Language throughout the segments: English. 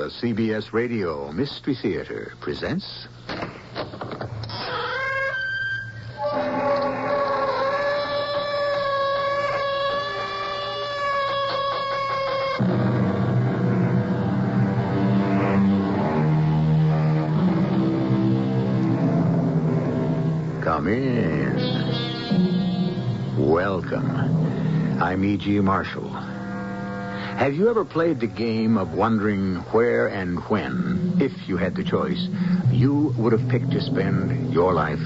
The CBS Radio Mystery Theater presents... Come in. Welcome. I'm E.G. Marshall. Have you ever played the game of wondering where and when, if you had the choice, you would have picked to spend your life?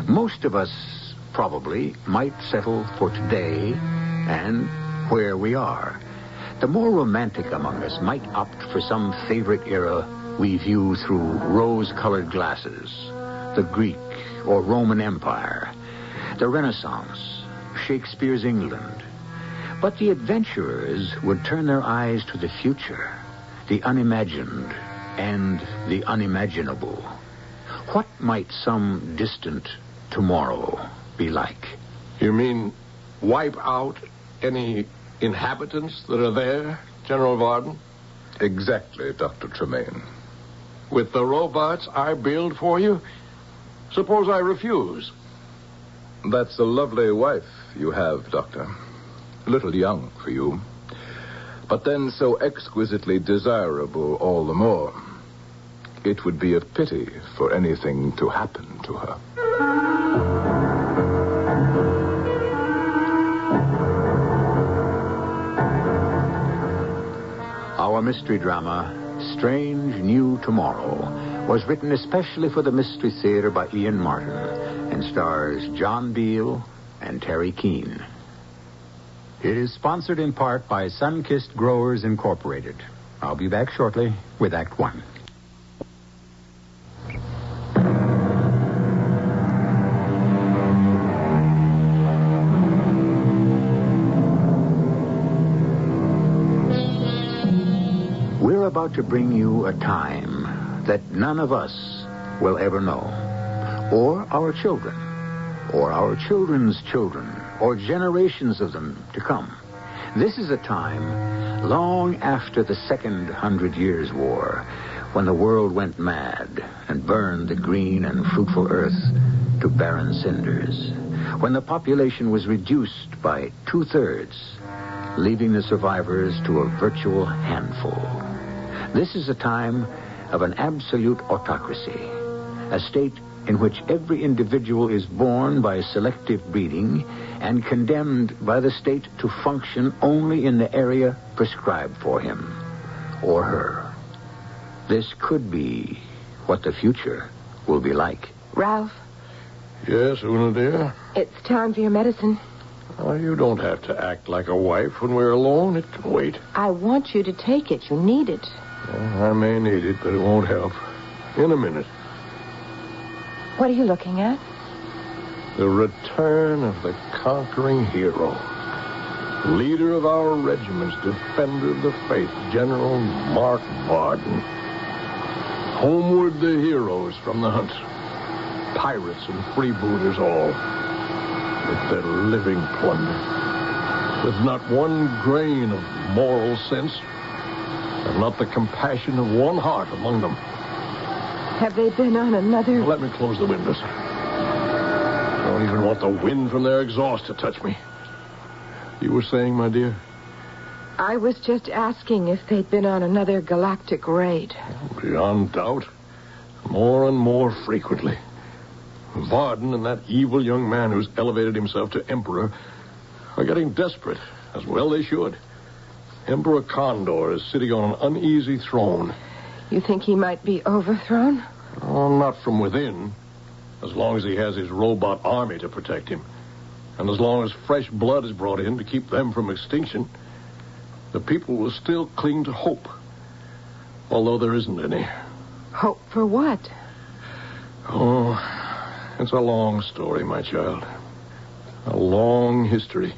Most of us probably might settle for today and where we are. The more romantic among us might opt for some favorite era we view through rose-colored glasses. The Greek or Roman Empire, the Renaissance, Shakespeare's England. But the adventurers would turn their eyes to the future, the unimagined and the unimaginable. What might some distant tomorrow be like? You mean wipe out any inhabitants that are there, General Varden? Exactly, Dr. Tremaine. With the robots I build for you? Suppose I refuse? That's a lovely wife you have, Doctor. A little young for you, but then so exquisitely desirable all the more. It would be a pity for anything to happen to her. Our mystery drama, Strange New Tomorrow, was written especially for the Mystery Theater by Ian Martin and stars John Beale and Terry Keane. It is sponsored in part by Sunkissed Growers Incorporated. I'll be back shortly with Act One. We're about to bring you a time that none of us will ever know, or our children, or our children's children, or generations of them to come. This is a time long after the Second 100 Years' War, when the world went mad and burned the green and fruitful earth to barren cinders, when the population was reduced by 2/3, leaving the survivors to a virtual handful. This is a time of an absolute autocracy, a state in which every individual is born by selective breeding and condemned by the state to function only in the area prescribed for him or her. This could be what the future will be like. Ralph? Yes, Una, dear? It's time for your medicine. Oh, you don't have to act like a wife when we're alone. It can wait. I want you to take it. You need it. I may need it, but it won't help. In a minute. What are you looking at? The return of the conquering hero. Leader of our regiment's defender of the faith, General Mark Varden. Homeward the heroes from the hunt. Pirates and freebooters all. With their living plunder. With not one grain of moral sense. And not the compassion of one heart among them. Have they been on another... Let me close the windows. I don't even want the wind from their exhaust to touch me. You were saying, my dear? I was just asking if they'd been on another galactic raid. Beyond doubt. More and more frequently. Varden and that evil young man who's elevated himself to emperor are getting desperate, as well they should. Emperor Condor is sitting on an uneasy throne. You think he might be overthrown? Oh, not from within. As long as he has his robot army to protect him. And as long as fresh blood is brought in to keep them from extinction, the people will still cling to hope. Although there isn't any. Hope for what? Oh, it's a long story, my child. A long history.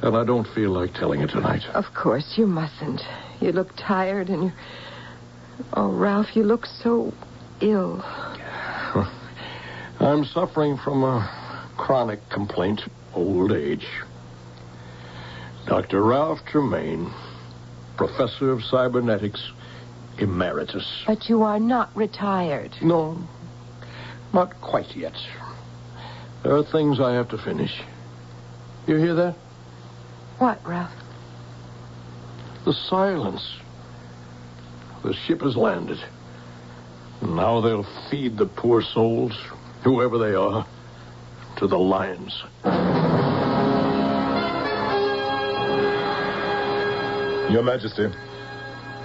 And I don't feel like telling it tonight. Of course, you mustn't. You look tired and you... Oh, Ralph, you look so ill. I'm suffering from a chronic complaint, old age. Dr. Ralph Tremaine, Professor of Cybernetics, Emeritus. But you are not retired. No, not quite yet. There are things I have to finish. You hear that? What, Ralph? The silence. The ship has landed. Now they'll feed the poor souls, whoever they are, to the lions. Your Majesty.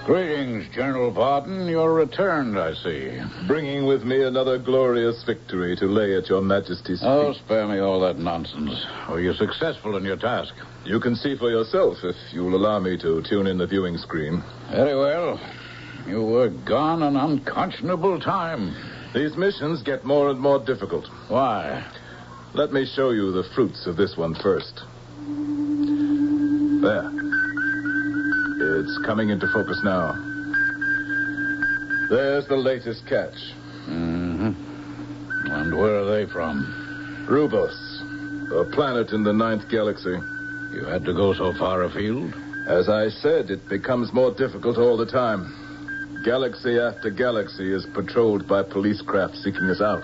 Greetings, General Varden. You're returned, I see. Bringing with me another glorious victory to lay at your Majesty's feet. Oh, spare me all that nonsense. Were you successful in your task? You can see for yourself if you'll allow me to tune in the viewing screen. Very well. You were gone an unconscionable time. These missions get more and more difficult. Why? Let me show you the fruits of this one first. There. It's coming into focus now. There's the latest catch. Mm-hmm. And where are they from? Rubos, a planet in the 9th galaxy. You had to go so far afield? As I said, it becomes more difficult all the time. Galaxy after galaxy is patrolled by police craft seeking us out.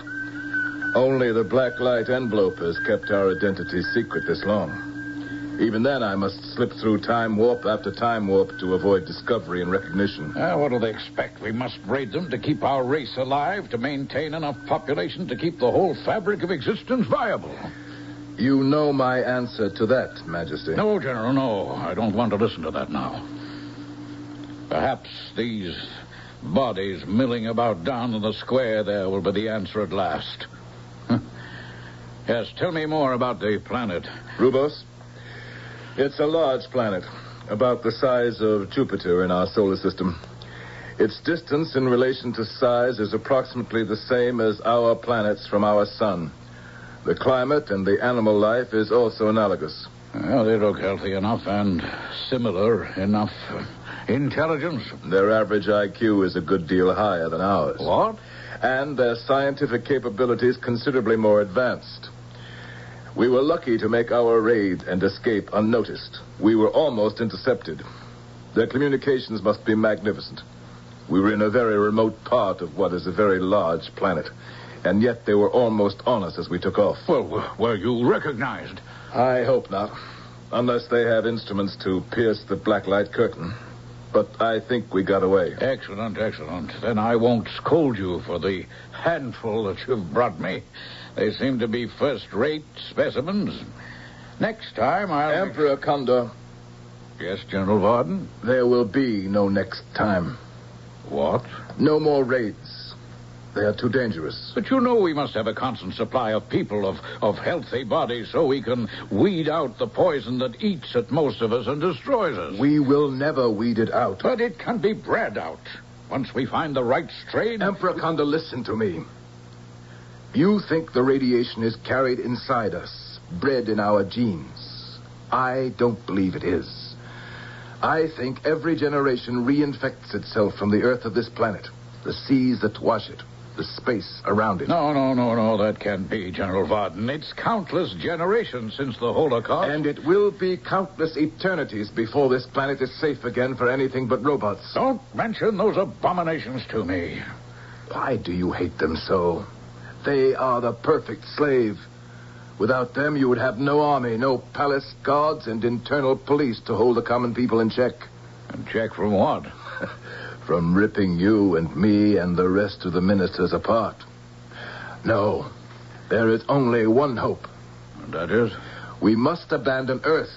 Only the black light envelope has kept our identity secret this long. Even then, I must slip through time warp after time warp to avoid discovery and recognition. What do they expect? We must raid them to keep our race alive, to maintain enough population to keep the whole fabric of existence viable. You know my answer to that, Majesty. No, General, no. I don't want to listen to that now. Perhaps these bodies milling about down in the square there will be the answer at last. Yes, tell me more about the planet. Rubos? It's a large planet, about the size of Jupiter in our solar system. Its distance in relation to size is approximately the same as our planets from our sun. The climate and the animal life is also analogous. Well, they look healthy enough and similar enough. Intelligence? Their average IQ is a good deal higher than ours. What? And their scientific capabilities considerably more advanced. We were lucky to make our raid and escape unnoticed. We were almost intercepted. Their communications must be magnificent. We were in a very remote part of what is a very large planet. And yet they were almost on us as we took off. Well, were you recognized? I hope not. Unless they have instruments to pierce the black light curtain. But I think we got away. Excellent, excellent. Then I won't scold you for the handful that you've brought me. They seem to be first-rate specimens. Next time I'll... Emperor Condor. Yes, General Varden? There will be no next time. What? No more raids. They are too dangerous. But you know we must have a constant supply of people, of healthy bodies, so we can weed out the poison that eats at most of us and destroys us. We will never weed it out. But it can be bred out. Once we find the right strain... Emperor Condor, listen to me. You think the radiation is carried inside us, bred in our genes. I don't believe it is. I think every generation reinfects itself from the earth of this planet, the seas that wash it, the space around it. No, that can't be, General Varden. It's countless generations since the Holocaust. And it will be countless eternities before this planet is safe again for anything but robots. Don't mention those abominations to me. Why do you hate them so? They are the perfect slave. Without them, you would have no army, no palace guards, and internal police to hold the common people in check. And check from what? From ripping you and me and the rest of the ministers apart. No, there is only one hope. And that is? We must abandon Earth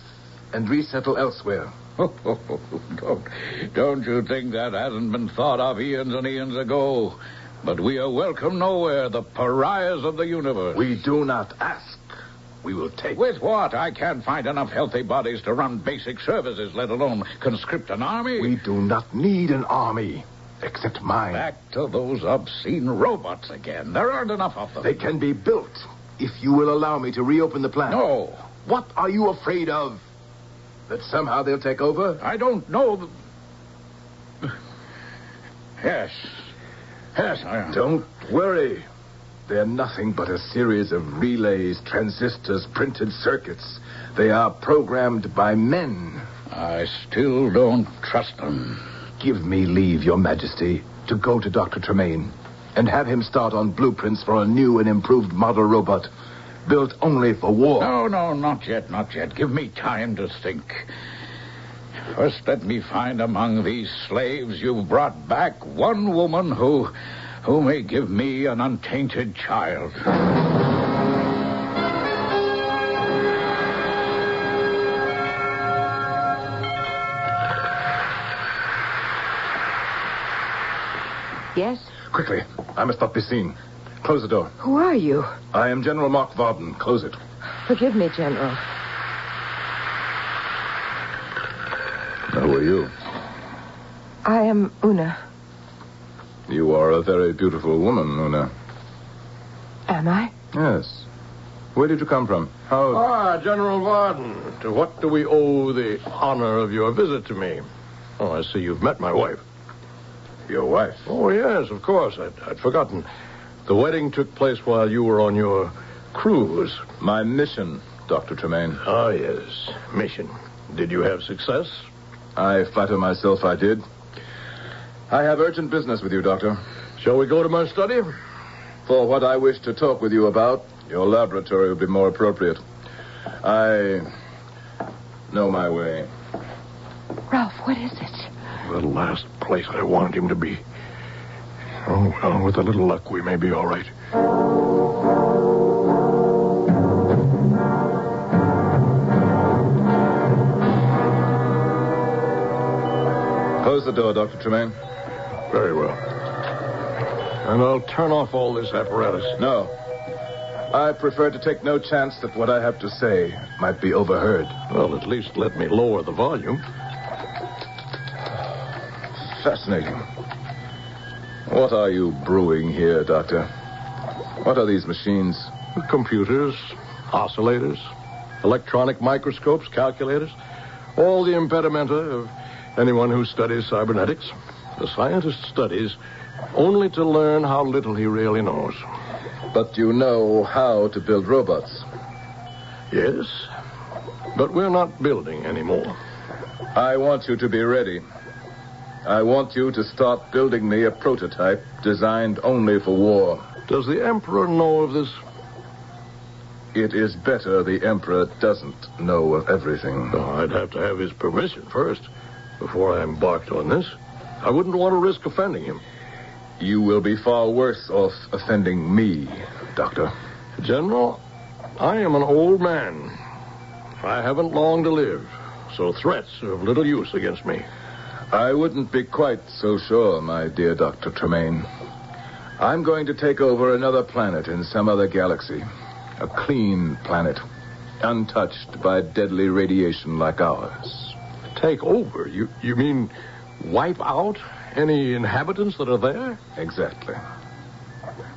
and resettle elsewhere. Don't you think that hasn't been thought of eons and eons ago? But we are welcome nowhere, the pariahs of the universe. We do not ask. We will take. With what? I can't find enough healthy bodies to run basic services, let alone conscript an army. We do not need an army, except mine. Back to those obscene robots again. There aren't enough of them. They can be built, if you will allow me to reopen the planet. No. What are you afraid of? That somehow they'll take over? I don't know. Yes, I am. Don't worry. They're nothing but a series of relays, transistors, printed circuits. They are programmed by men. I still don't trust them. Give me leave, Your Majesty, to go to Dr. Tremaine and have him start on blueprints for a new and improved model robot built only for war. No, not yet, not yet. Give me time to think. First, let me find among these slaves you've brought back one woman who may give me an untainted child. Yes? Quickly, I must not be seen. Close the door. Who are you? I am General Mark Varden. Close it. Forgive me, General. Who are you? I am Una. You are a very beautiful woman, Una. Am I? Yes. Where did you come from? General Varden. To what do we owe the honor of your visit to me? Oh, I see you've met my wife. Your wife? Oh, yes, of course. I'd forgotten. The wedding took place while you were on your cruise. My mission, Dr. Tremaine. Ah, yes. Mission. Did you have success? I flatter myself I did. I have urgent business with you, Doctor. Shall we go to my study? For what I wish to talk with you about, your laboratory would be more appropriate. I know my way. Ralph, what is it? The last place I wanted him to be. Oh, well, with a little luck, we may be all right. Close the door, Dr. Tremaine. Very well. And I'll turn off all this apparatus. No. I prefer to take no chance that what I have to say might be overheard. Well, at least let me lower the volume. Fascinating. What are you brewing here, Doctor? What are these machines? Computers, oscillators, electronic microscopes, calculators. All the impedimenta of anyone who studies cybernetics. The scientist studies only to learn how little he really knows. But you know how to build robots. Yes, but we're not building anymore. I want you to be ready. I want you to start building me a prototype designed only for war. Does the Emperor know of this? It is better the Emperor doesn't know of everything. Oh, I'd have to have his permission first before I embarked on this. I wouldn't want to risk offending him. You will be far worse off offending me, Doctor. General, I am an old man. I haven't long to live, so threats are of little use against me. I wouldn't be quite so sure, my dear Dr. Tremaine. I'm going to take over another planet in some other galaxy. A clean planet, untouched by deadly radiation like ours. Take over? You mean wipe out any inhabitants that are there? Exactly.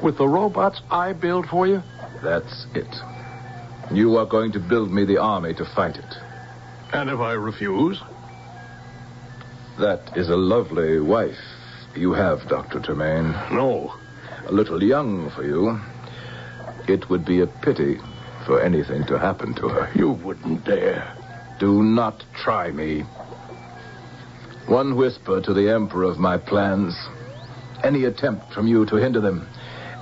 With the robots I build for you? That's it. You are going to build me the army to fight it. And if I refuse? That is a lovely wife you have, Dr. Tremaine. No. A little young for you. It would be a pity for anything to happen to her. You wouldn't dare. Do not try me. One whisper to the Emperor of my plans. Any attempt from you to hinder them.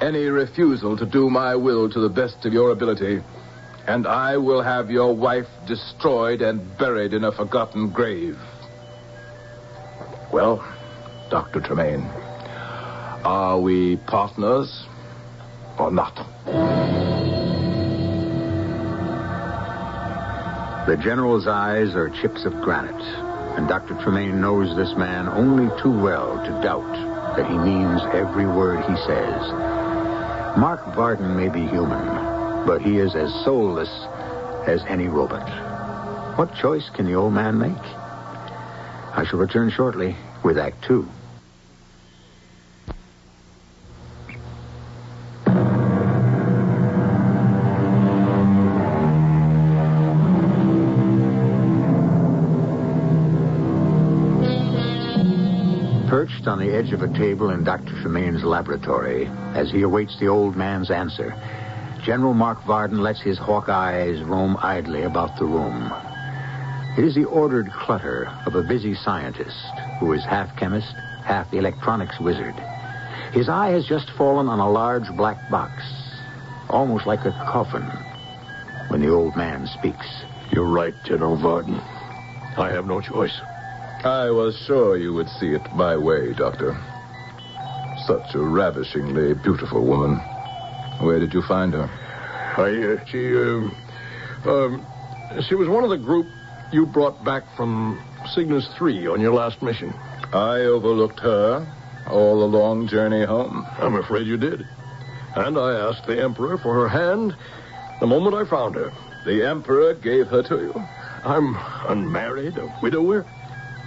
Any refusal to do my will to the best of your ability. And I will have your wife destroyed and buried in a forgotten grave. Well, Dr. Tremaine, are we partners or not? The General's eyes are chips of granite, and Dr. Tremaine knows this man only too well to doubt that he means every word he says. Mark Varden may be human, but he is as soulless as any robot. What choice can the old man make? I shall return shortly with Act 2. Perched perched on the edge of a table in Dr. Tremaine's laboratory as he awaits the old man's answer. General Mark Varden lets his hawk eyes roam idly about the room. It is the ordered clutter of a busy scientist who is half chemist, half electronics wizard. His eye has just fallen on a large black box, almost like a coffin, when the old man speaks. You're right, General Varden. I have no choice. I was sure you would see it my way, Doctor. Such a ravishingly beautiful woman. Where did you find her? She was one of the group you brought back from Cygnus 3 on your last mission. I overlooked her all the long journey home. I'm afraid you did. And I asked the Emperor for her hand the moment I found her. The Emperor gave her to you? I'm unmarried, a widower.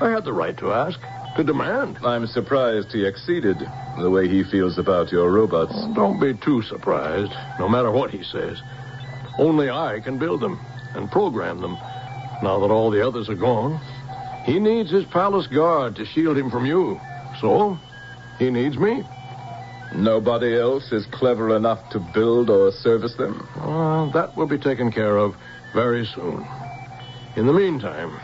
I had the right to ask, to demand. I'm surprised he acceded the way he feels about your robots. Don't be too surprised, no matter what he says. Only I can build them and program them, now that all the others are gone. He needs his palace guard to shield him from you. So, he needs me. Nobody else is clever enough to build or service them? That will be taken care of very soon. In the meantime,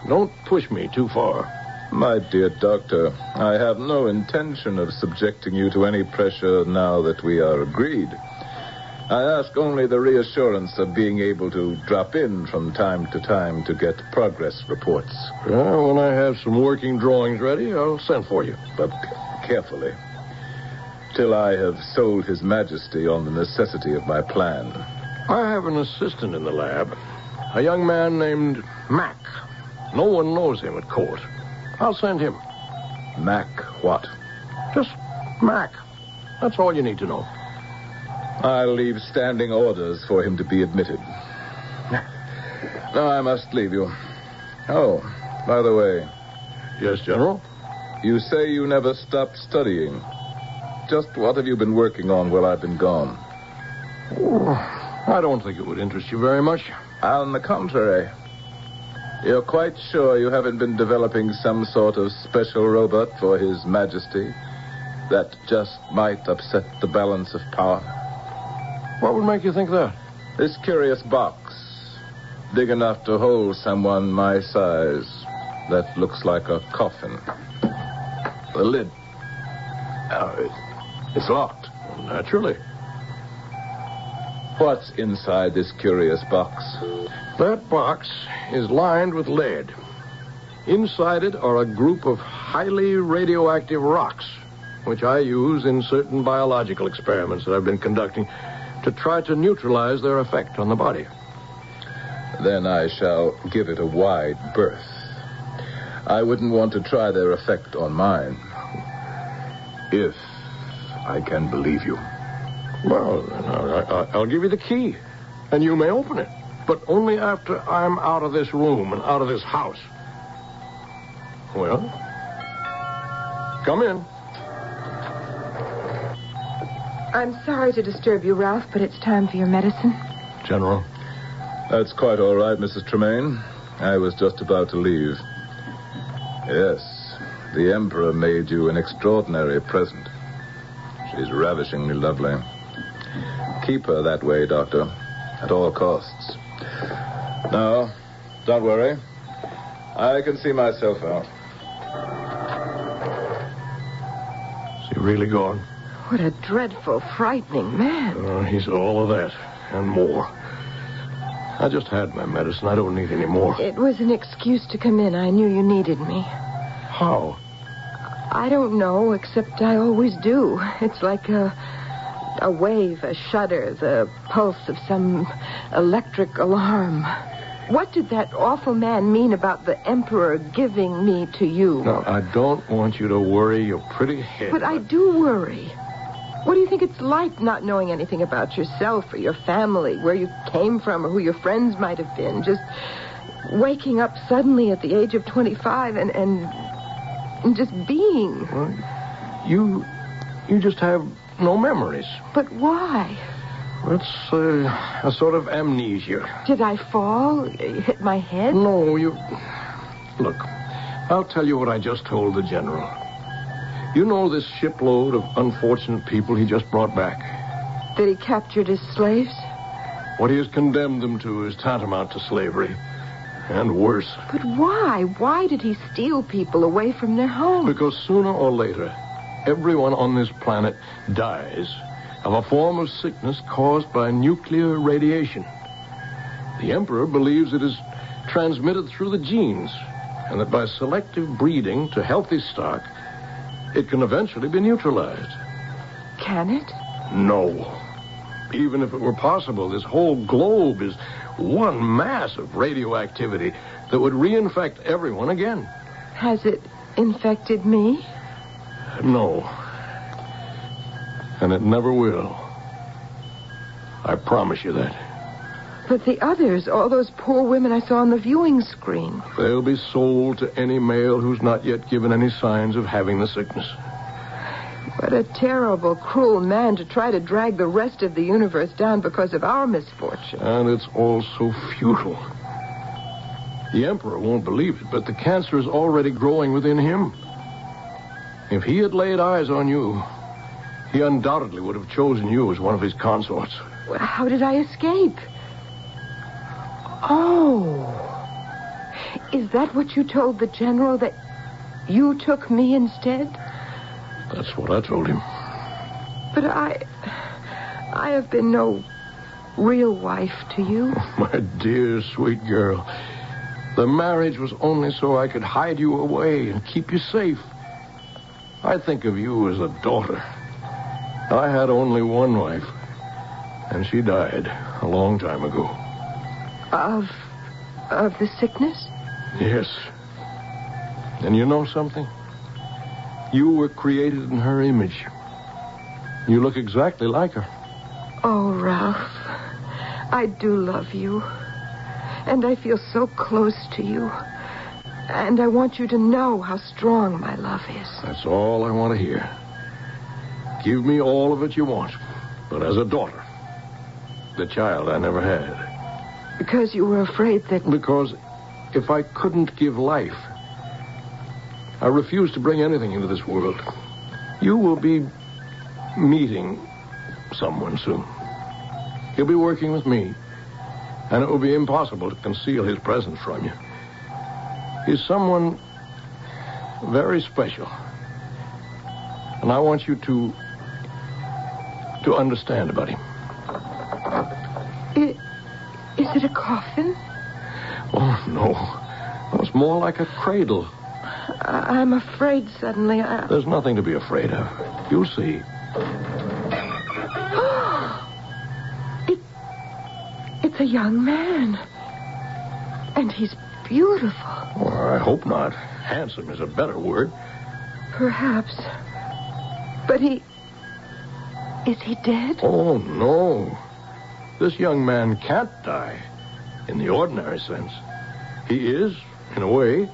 don't push me too far. My dear Doctor, I have no intention of subjecting you to any pressure now that we are agreed. I ask only the reassurance of being able to drop in from time to time to get progress reports. Well, when I have some working drawings ready, I'll send for you. But carefully, till I have sold His Majesty on the necessity of my plan. I have an assistant in the lab, a young man named Mac. No one knows him at court. I'll send him. Mac what? Just Mac. That's all you need to know. I'll leave standing orders for him to be admitted. Now I must leave you. Oh, by the way. Yes, General? You say you never stopped studying. Just what have you been working on while I've been gone? Oh, I don't think it would interest you very much. On the contrary. You're quite sure you haven't been developing some sort of special robot for His Majesty that just might upset the balance of power? What would make you think that? This curious box, big enough to hold someone my size, that looks like a coffin. The lid. It's locked. Naturally. What's inside this curious box? That box is lined with lead. Inside it are a group of highly radioactive rocks, which I use in certain biological experiments that I've been conducting to try to neutralize their effect on the body. Then I shall give it a wide berth. I wouldn't want to try their effect on mine. If I can believe you. Well, I'll give you the key, and you may open it. But only after I'm out of this room and out of this house. Well, come in. I'm sorry to disturb you, Ralph, but it's time for your medicine. General. That's quite all right, Mrs. Tremaine. I was just about to leave. Yes, the Emperor made you an extraordinary present. She's ravishingly lovely. Keep her that way, Doctor, at all costs. No, don't worry. I can see myself out. Is he really gone? What a dreadful, frightening man. He's all of that and more. I just had my medicine. I don't need any more. It was an excuse to come in. I knew you needed me. How? I don't know, except I always do. It's like a wave, a shudder, the pulse of some electric alarm. What did that awful man mean about the Emperor giving me to you? No, I don't want you to worry your pretty head. But I do worry. What do you think it's like not knowing anything about yourself or your family, where you came from or who your friends might have been? Just waking up suddenly at the age of 25 and just being. Well, you just have no memories. But why? It's a sort of amnesia. Did I fall? Hit my head? No, you... Look, I'll tell you what I just told the general. You know this shipload of unfortunate people he just brought back? That he captured his slaves? What he has condemned them to is tantamount to slavery. And worse. But why? Why did he steal people away from their homes? Because sooner or later, everyone on this planet dies of a form of sickness caused by nuclear radiation. The Emperor believes it is transmitted through the genes, and that by selective breeding to healthy stock, it can eventually be neutralized. Can it? No. Even if it were possible, this whole globe is one mass of radioactivity that would reinfect everyone again. Has it infected me? No. And it never will. I promise you that. But the others, all those poor women I saw on the viewing screen. They'll be sold to any male who's not yet given any signs of having the sickness. What a terrible, cruel man to try to drag the rest of the universe down because of our misfortune. And it's all so futile. The Emperor won't believe it, but the cancer is already growing within him. If he had laid eyes on you, he undoubtedly would have chosen you as one of his consorts. Well, how did I escape? Oh. Is that what you told the general, that you took me instead? That's what I told him. But I have been no real wife to you. My dear, sweet girl. The marriage was only so I could hide you away and keep you safe. I think of you as a daughter. I had only one wife, and she died a long time ago. Of the sickness? Yes. And you know something? You were created in her image. You look exactly like her. Oh, Ralph, I do love you. And I feel so close to you. And I want you to know how strong my love is. That's all I want to hear. Give me all of it you want, but as a daughter. The child I never had. Because you were afraid that... Because if I couldn't give life, I refuse to bring anything into this world. You will be meeting someone soon. He'll be working with me, and it will be impossible to conceal his presence from you. He's someone very special, and I want you to understand about him. Is it a coffin? Oh, no. It's more like a cradle. I'm afraid suddenly. There's nothing to be afraid of. You'll see. It's a young man. And he's beautiful. Well, I hope not. Handsome is a better word. Perhaps. But is he dead? Oh, no. This young man can't die in the ordinary sense. He is, in a way,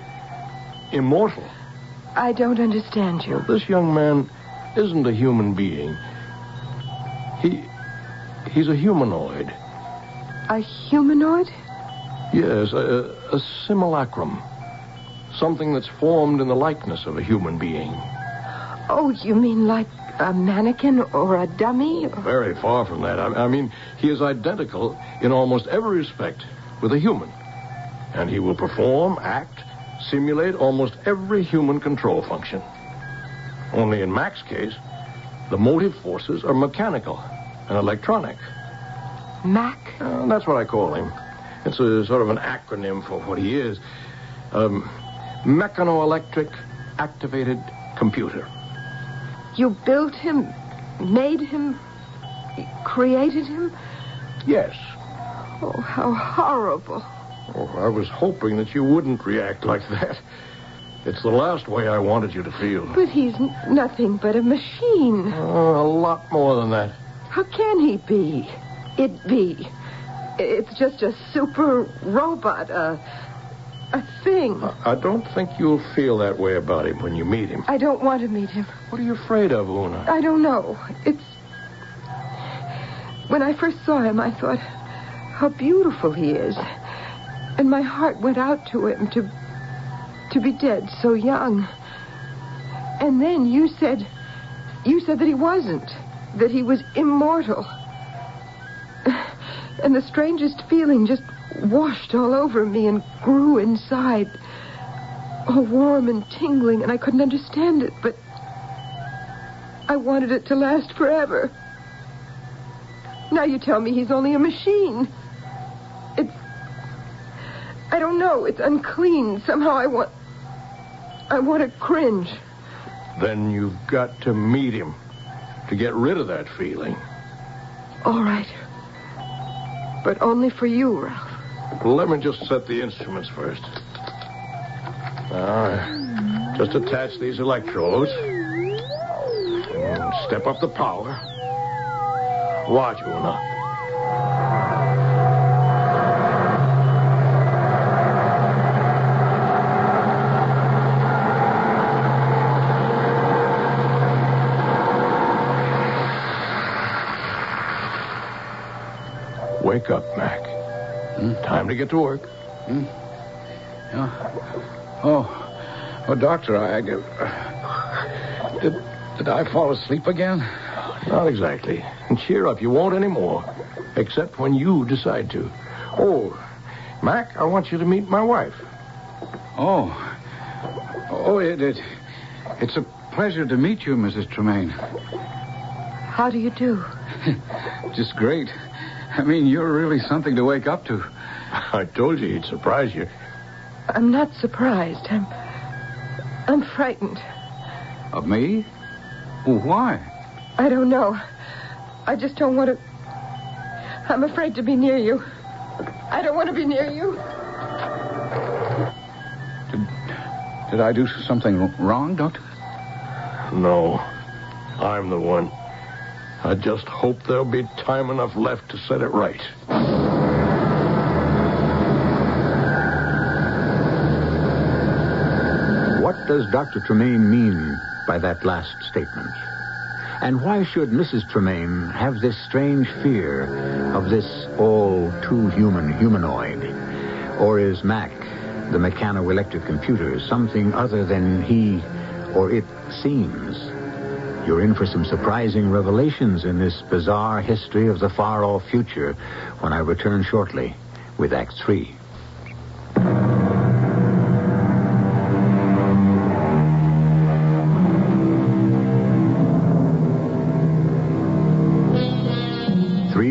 immortal. I don't understand you. Well, this young man isn't a human being. He's a humanoid. A humanoid? Yes, a simulacrum. Something that's formed in the likeness of a human being. Oh, you mean like a mannequin or a dummy? Very far from that. I mean, he is identical in almost every respect with a human. And he will perform, act, simulate almost every human control function. Only in Mac's case, the motive forces are mechanical and electronic. Mac? That's what I call him. It's a sort of an acronym for what he is. Mechanoelectric activated computer. You built him, made him, created him? Yes. Oh, how horrible. Oh, I was hoping that you wouldn't react like that. It's the last way I wanted you to feel. But he's nothing but a machine. Oh, a lot more than that. How can he be? It be. It's just a super robot, a thing. I don't think you'll feel that way about him when you meet him. I don't want to meet him. What are you afraid of, Una? I don't know. When I first saw him, I thought how beautiful he is. And my heart went out to him to be dead so young. And then you said that he wasn't, that he was immortal. And the strangest feeling just washed all over me and grew inside, all warm and tingling, and I couldn't understand it, but I wanted it to last forever. Now you tell me he's only a machine. I don't know, it's unclean. Somehow I want to cringe. Then you've got to meet him to get rid of that feeling. All right. But only for you, Ralph. Well, let me just set the instruments first. Now, just attach these electrodes. And step up the power. Watch, Una. Wake up, Mac. Time to get to work. Oh, Doctor, did I fall asleep again? Not exactly. And cheer up, you won't anymore. Except when you decide to. Oh, Mac, I want you to meet my wife. It's a pleasure to meet you, Mrs. Tremaine. How do you do? Just great. I mean, you're really something to wake up to. I told you he'd surprise you. I'm not surprised. I'm frightened. Of me? Well, why? I don't know. I just don't want to... I'm afraid to be near you. I don't want to be near you. Did I do something wrong, Doctor? No. I'm the one. I just hope there'll be time enough left to set it right. What does Dr. Tremaine mean by that last statement? And why should Mrs. Tremaine have this strange fear of this all-too-human humanoid? Or is Mac, the mechano-electric computer, something other than he or it seems? You're in for some surprising revelations in this bizarre history of the far-off future when I return shortly with Act 3.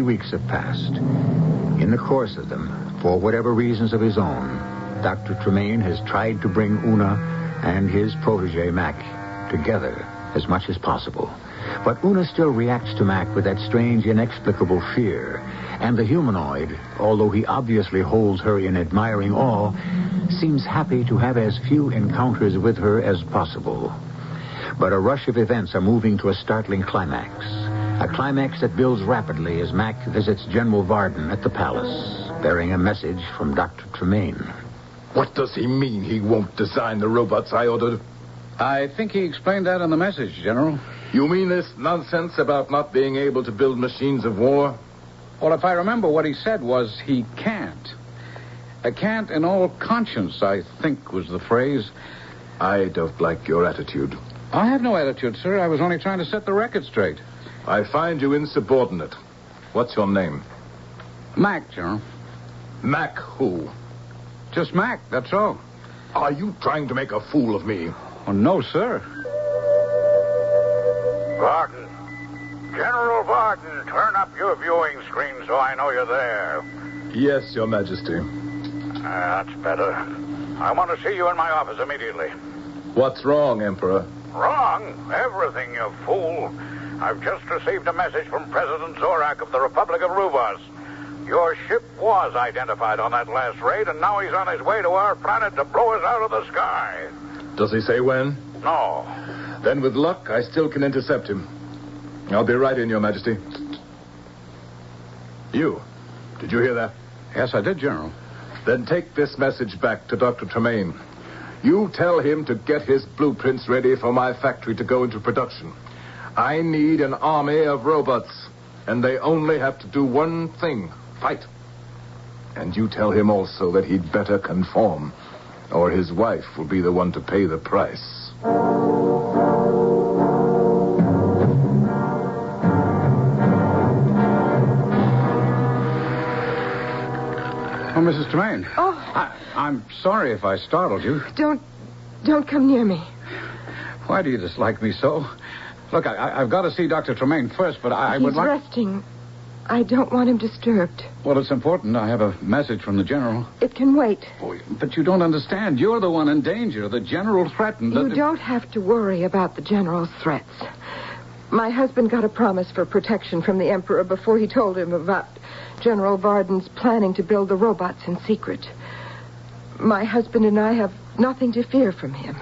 Weeks have passed. In the course of them, for whatever reasons of his own, Dr. Tremaine has tried to bring Una and his protege, Mac, together as much as possible. But Una still reacts to Mac with that strange, inexplicable fear. And the humanoid, although he obviously holds her in admiring awe, seems happy to have as few encounters with her as possible. But a rush of events are moving to a startling climax. A climax that builds rapidly as Mac visits General Varden at the palace, bearing a message from Dr. Tremaine. What does he mean he won't design the robots I ordered? I think he explained that in the message, General. You mean this nonsense about not being able to build machines of war? Well, if I remember, what he said was he can't. A can't in all conscience, I think was the phrase. I don't like your attitude. I have no attitude, sir. I was only trying to set the record straight. I find you insubordinate. What's your name? Mac, General. Mac who? Just Mac, that's all. Are you trying to make a fool of me? Oh, no, sir. Varden. General Varden, turn up your viewing screen so I know you're there. Yes, Your Majesty. That's better. I want to see you in my office immediately. What's wrong, Emperor? Wrong? Everything, you fool. I've just received a message from President Zorak of the Republic of Rubas. Your ship was identified on that last raid, and now he's on his way to our planet to blow us out of the sky. Does he say when? No. Then with luck, I still can intercept him. I'll be right in, Your Majesty. You. Did you hear that? Yes, I did, General. Then take this message back to Dr. Tremaine. You tell him to get his blueprints ready for my factory to go into production. I need an army of robots, and they only have to do one thing, fight. And you tell him also that he'd better conform, or his wife will be the one to pay the price. Tain. Oh. I'm sorry if I startled you. Don't come near me. Why do you dislike me so? Look, I've got to see Dr. Tremaine first, but I would like... He's resting. I don't want him disturbed. Well, it's important. I have a message from the general. It can wait. Oh, but you don't understand. You're the one in danger. The general threatened... You don't have to worry about the general's threats. My husband got a promise for protection from the Emperor before he told him about General Varden's planning to build the robots in secret. My husband and I have nothing to fear from him.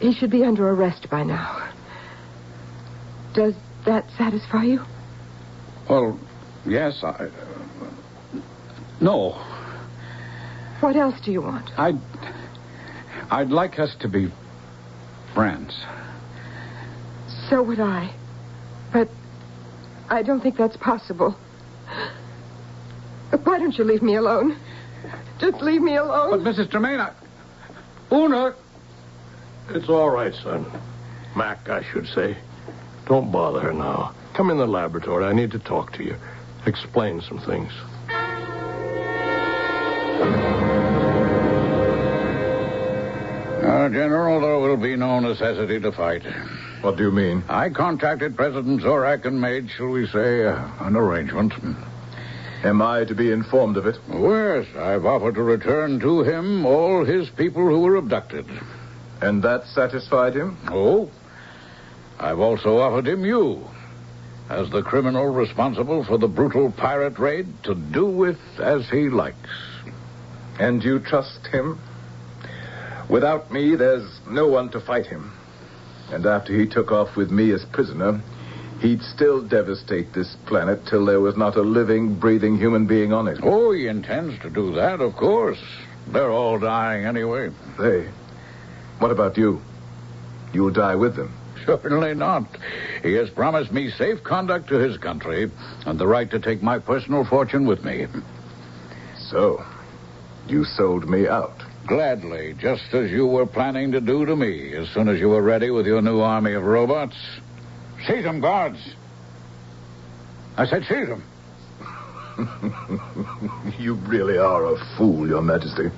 He should be under arrest by now. Does that satisfy you? Well, yes, No. What else do you want? I'd like us to be friends. So would I. But I don't think that's possible. Why don't you leave me alone? Just leave me alone. But, Mrs. Tremaine, Una... It's all right, son. Mac, I should say. Don't bother her now. Come in the laboratory. I need to talk to you. Explain some things. General, there will be no necessity to fight. What do you mean? I contacted President Zorak and made, shall we say, an arrangement. Am I to be informed of it? Yes, I've offered to return to him all his people who were abducted. And that satisfied him? Oh, I've also offered him you, as the criminal responsible for the brutal pirate raid, to do with as he likes. And you trust him? Without me, there's no one to fight him. And after he took off with me as prisoner, he'd still devastate this planet till there was not a living, breathing human being on it. Oh, he intends to do that, of course. They're all dying anyway. They? What about you? You'll die with them. Certainly not. He has promised me safe conduct to his country and the right to take my personal fortune with me. So, you sold me out. Gladly, just as you were planning to do to me as soon as you were ready with your new army of robots. Seize them, guards. I said seize them. You really are a fool, Your Majesty.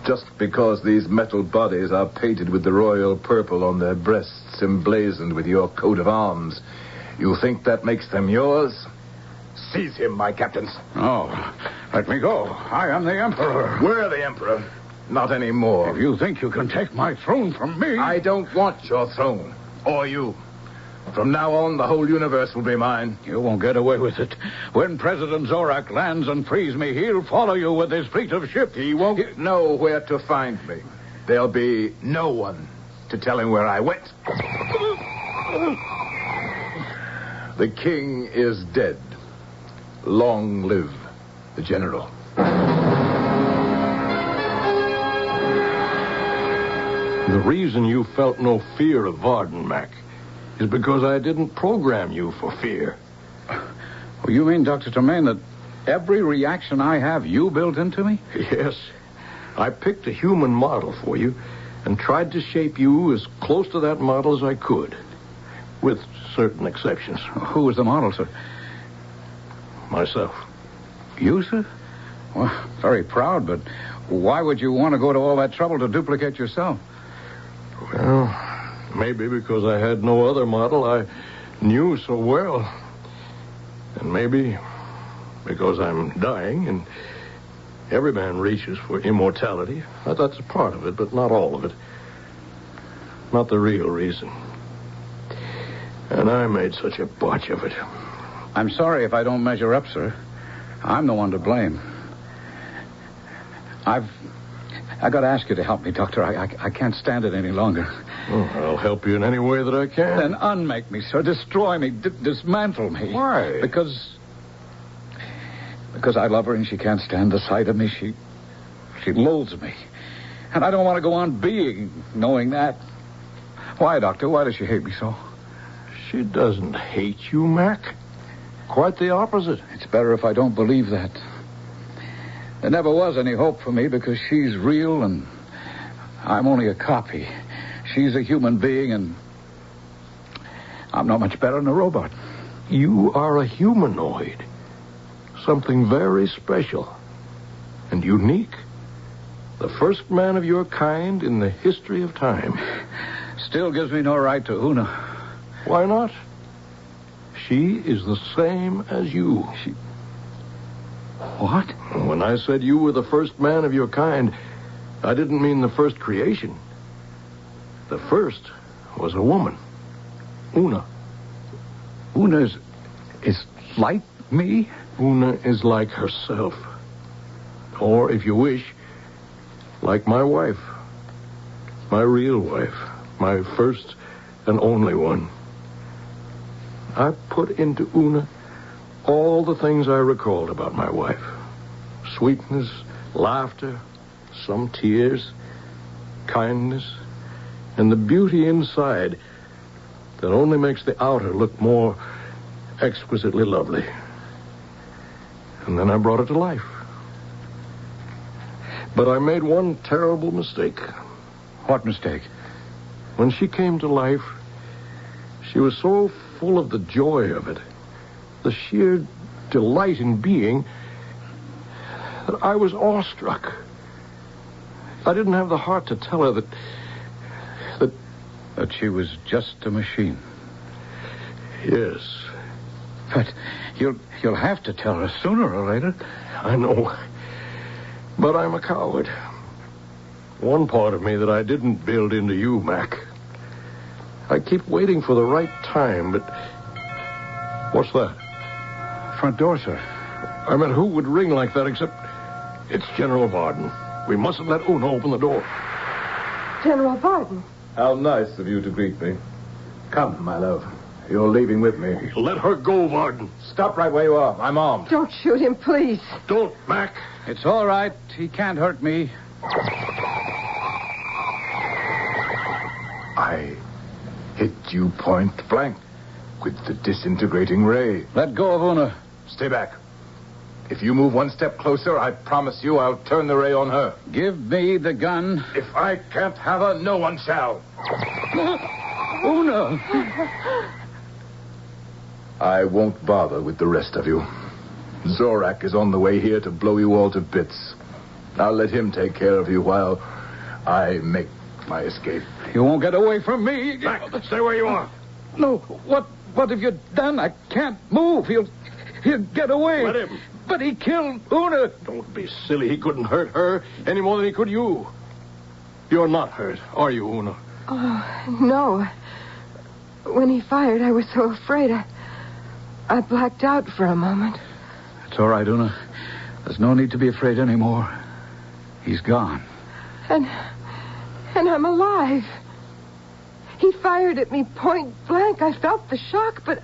Just because these metal bodies are painted with the royal purple on their breasts, emblazoned with your coat of arms, you think that makes them yours? Seize him, my captains. Oh, let me go. I am the Emperor. We're the Emperor. Not anymore. If you think you can take my throne from me... I don't want your throne. Or you. From now on, the whole universe will be mine. You won't get away with it. When President Zorak lands and frees me, he'll follow you with his fleet of ships. He won't know where to find me. There'll be no one to tell him where I went. The king is dead. Long live the general. The reason you felt no fear of Varden, Mac, is because I didn't program you for fear. Well, you mean, Dr. Tremaine, that every reaction I have you built into me? Yes. I picked a human model for you and tried to shape you as close to that model as I could, with certain exceptions. Who was the model, sir? Myself. You, sir? Well, very proud, but why would you want to go to all that trouble to duplicate yourself? Well, maybe because I had no other model I knew so well. And maybe because I'm dying and every man reaches for immortality. That's a part of it, but not all of it. Not the real reason. And I made such a botch of it. I'm sorry if I don't measure up, sir. I'm the one to blame. I got to ask you to help me, Doctor. I can't stand it any longer. Oh, I'll help you in any way that I can. Then unmake me, sir. Destroy me. Dismantle me. Why? Because I love her and she can't stand the sight of me. She loathes me. And I don't want to go on being knowing that. Why, Doctor? Why does she hate me so? She doesn't hate you, Mac. Quite the opposite. It's better if I don't believe that. There never was any hope for me because she's real and I'm only a copy. She's a human being and I'm not much better than a robot. You are a humanoid. Something very special. and unique. The first man of your kind in the history of time. Still gives me no right to Una. Why not? She is the same as you. What? When I said you were the first man of your kind, I didn't mean the first creation. The first was a woman. Una. Una is like me? Una is like herself. Or, if you wish, like my wife. My real wife. My first and only one. I put into Una all the things I recalled about my wife. Sweetness, laughter, some tears, kindness, and the beauty inside that only makes the outer look more exquisitely lovely. And then I brought it to life. But I made one terrible mistake. What mistake? When she came to life, she was so full of the joy of it, the sheer delight in being, that I was awestruck. I didn't have the heart to tell her that she was just a machine. Yes. But you'll have to tell her sooner or later. I know. But I'm a coward. One part of me that I didn't build into you, Mac. I keep waiting for the right time, but... What's that? Front door, sir. I meant, who would ring like that except... It's General Varden. We mustn't let Una open the door. General Varden. How nice of you to greet me. Come, my love. You're leaving with me. Let her go, Varden. Stop right where you are. I'm armed. Don't shoot him, please. Don't, Mac. It's all right. He can't hurt me. I hit you point blank with the disintegrating ray. Let go of Una. Stay back. If you move one step closer, I promise you I'll turn the ray on her. Give me the gun. If I can't have her, no one shall. Una! I won't bother with the rest of you. Zorak is on the way here to blow you all to bits. I'll let him take care of you while I make my escape. You won't get away from me. Mac, stay where you are. No, what have you done? I can't move. He'll get away. Let him. But he killed Una. Don't be silly. He couldn't hurt her any more than he could you. You're not hurt, are you, Una? Oh, no. When he fired, I was so afraid. I blacked out for a moment. It's all right, Una. There's no need to be afraid anymore. He's gone. And I'm alive. He fired at me point blank. I felt the shock, but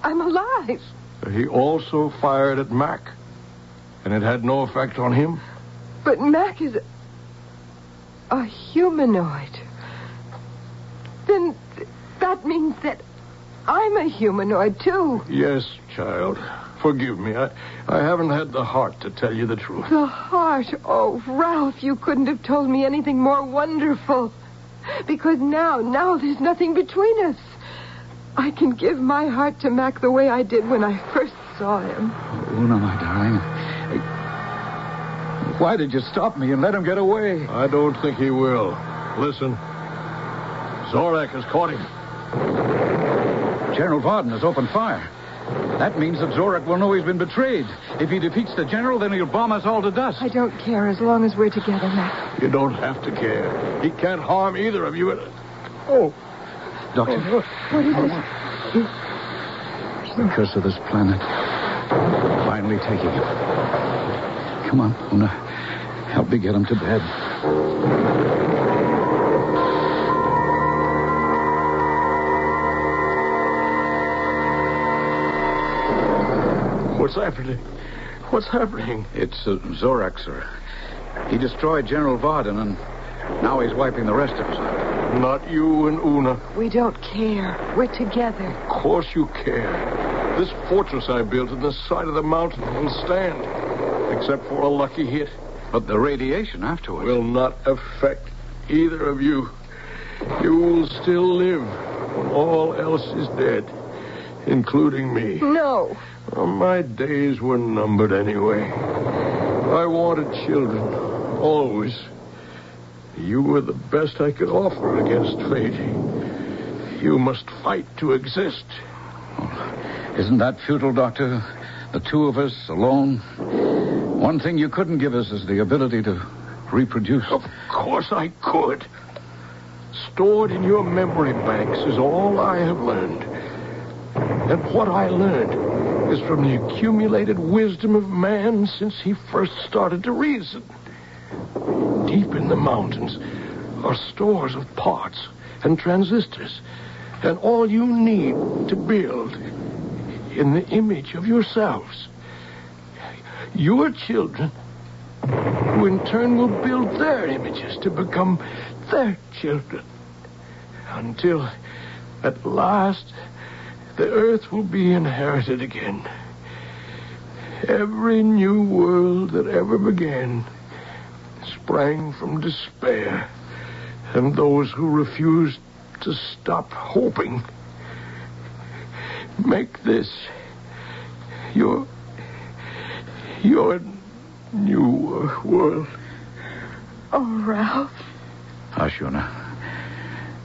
I'm alive. He also fired at Mac, and it had no effect on him. But Mac is a humanoid. Then that means that I'm a humanoid, too. Yes, child. Forgive me. I haven't had the heart to tell you the truth. The heart. Oh, Ralph, you couldn't have told me anything more wonderful. Because now there's nothing between us. I can give my heart to Mac the way I did when I first saw him. Una, my darling. Why did you stop me and let him get away? I don't think he will. Listen. Zorak has caught him. General Varden has opened fire. That means that Zorak will know he's been betrayed. If he defeats the general, then he'll bomb us all to dust. I don't care as long as we're together, Mac. You don't have to care. He can't harm either of you. Oh. Doctor. What is it? It's the curse of this planet. Finally taking him. Come on, Una. Help me get him to bed. What's happening? What's happening? It's Zorak, sir. He destroyed General Varden, and now he's wiping the rest of us out. Not you and Una. We don't care. We're together. Of course you care. This fortress I built in the side of the mountain will stand, except for a lucky hit. But the radiation afterwards will not affect either of you. You will still live when all else is dead, including me. No. Well, my days were numbered anyway. I wanted children, always. You were the best I could offer against fate. You must fight to exist. Isn't that futile, Doctor? The two of us alone? One thing you couldn't give us is the ability to reproduce. Of course I could. Stored in your memory banks is all I have learned. And what I learned is from the accumulated wisdom of man since he first started to reason. Deep in the mountains are stores of parts and transistors, and all you need to build in the image of yourselves. Your children, who in turn will build their images to become their children, until at last the earth will be inherited again. Every new world that ever began sprang from despair, and those who refused to stop hoping. Make this your new world. Oh, Ralph. Hush, Una.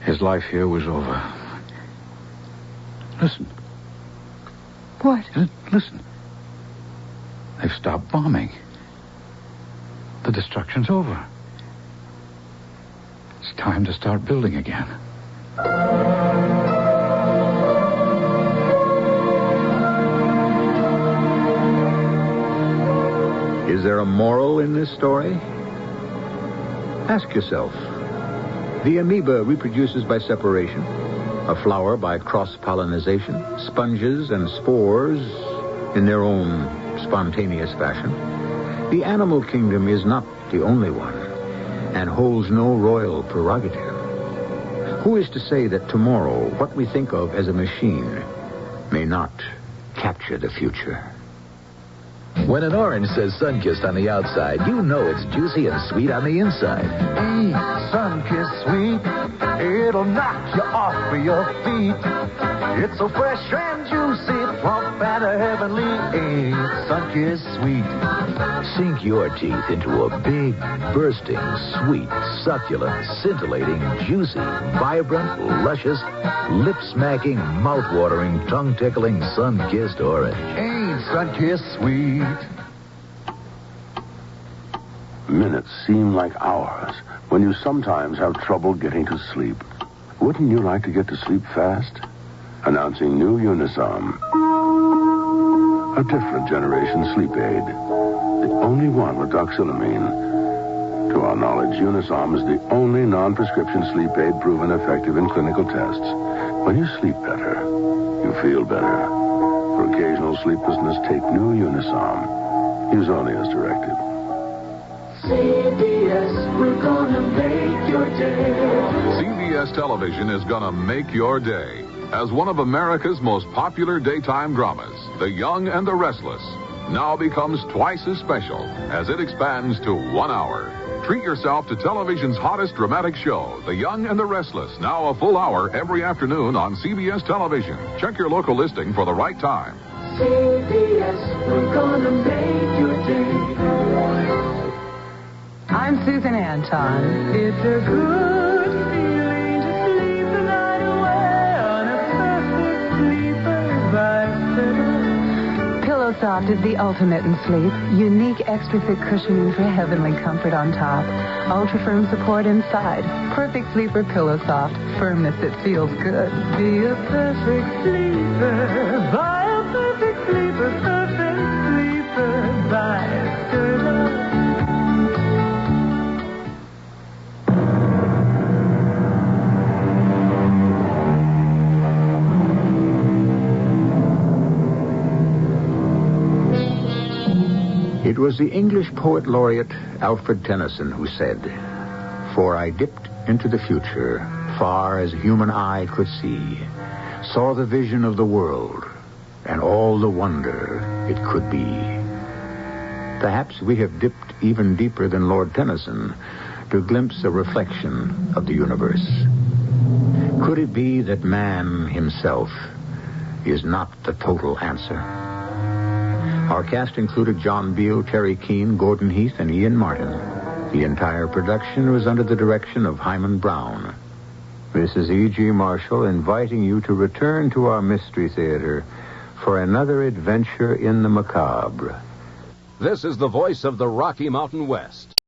His life here was over. Listen. What? Listen. They've stopped bombing. The destruction's over. It's time to start building again. Is there a moral in this story? Ask yourself. The amoeba reproduces by separation, a flower by cross-pollination, sponges and spores in their own spontaneous fashion. The animal kingdom is not the only one and holds no royal prerogative. Who is to say that tomorrow what we think of as a machine may not capture the future? When an orange says Sunkissed on the outside, you know it's juicy and sweet on the inside. Hey, Sunkissed sweet, it'll knock you off of your feet. It's so fresh and juicy, plump and heavenly. Hey, Sunkissed sweet. Sink your teeth into a big, bursting, sweet, succulent, scintillating, juicy, vibrant, luscious, lip-smacking, mouth-watering, tongue-tickling, sun-kissed orange. Hey, Sunkissed sweet. Minutes seem like hours when you sometimes have trouble getting to sleep. Wouldn't you like to get to sleep fast? Announcing new Unisom. A different generation sleep aid. The only one with doxylamine. To our knowledge, Unisom is the only non-prescription sleep aid proven effective in clinical tests. When you sleep better, you feel better. For occasional sleeplessness, take new Unisom. Use only as directed. CBS, we're gonna make your day. CBS Television is gonna make your day. As one of America's most popular daytime dramas, The Young and the Restless now becomes twice as special as it expands to 1 hour. Treat yourself to television's hottest dramatic show, The Young and the Restless, now a full hour every afternoon on CBS Television. Check your local listing for the right time. CBS, we're gonna make your day. I'm Susan Anton. It's a good feeling to sleep the night away on a perfect sleeper by Fiddle. Pillow Soft is the ultimate in sleep. Unique extra thick cushioning for heavenly comfort on top. Ultra firm support inside. Perfect sleeper Pillow Soft. Firmness that feels good. Be a perfect sleeper. Buy a perfect sleeper. Perfect sleeper by Fiddle. It was the English poet laureate Alfred Tennyson who said, "For I dipped into the future, far as human eye could see, saw the vision of the world, and all the wonder it could be." Perhaps we have dipped even deeper than Lord Tennyson to glimpse a reflection of the universe. Could it be that man himself is not the total answer? Our cast included John Beale, Terry Keane, Gordon Heath, and Ian Martin. The entire production was under the direction of Hyman Brown. This is E.G. Marshall inviting you to return to our Mystery Theater for another adventure in the macabre. This is the voice of the Rocky Mountain West.